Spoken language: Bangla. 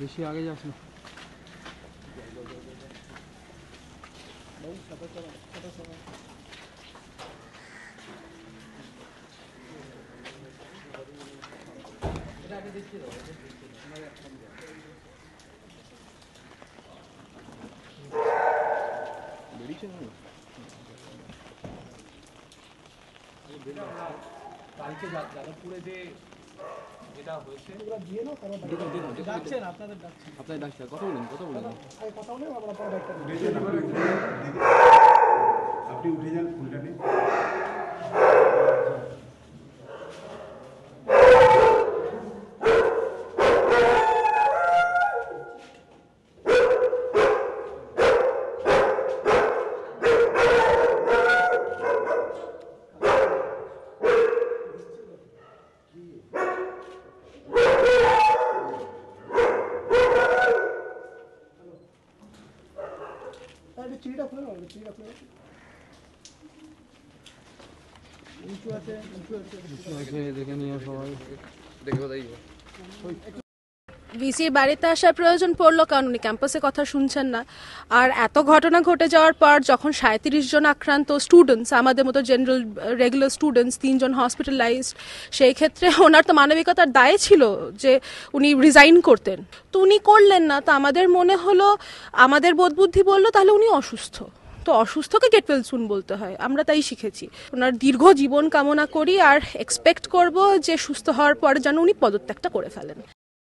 বেশি আগে যাস না। কালকে যাদবপুরে যে যেটা হয়েছে আপনাদের ডাকছে কথা বলুন আপনি উঠে যান ফুলটা নিয়ে। দেখে নিয়ে সবাই ভিসির বাড়িতে আসার প্রয়োজন পড়লো কারণ উনি ক্যাম্পাসে কথা শুনছেন না। আর এত ঘটনা ঘটে যাওয়ার পর যখন 37 জন আক্রান্ত স্টুডেন্টস, আমাদের মতো জেনারেল রেগুলার স্টুডেন্টস 3 জন হসপিটালাইজড, সেই ক্ষেত্রে ওনার তো মানবিকতার দায় ছিল যে উনি রিজাইন করতেন, তো উনি করলেন না। তো আমাদের মনে হলো, আমাদের বোধবুদ্ধি বললো তাহলে উনি অসুস্থ, তো অসুস্থকে গেট ওয়েল সুন বলতে হয়, আমরা তাই শিখেছি। ওনার দীর্ঘ জীবন কামনা করি আর এক্সপেক্ট করব যে সুস্থ হওয়ার পরে যেন উনি পদত্যাগটা করে ফেলেন।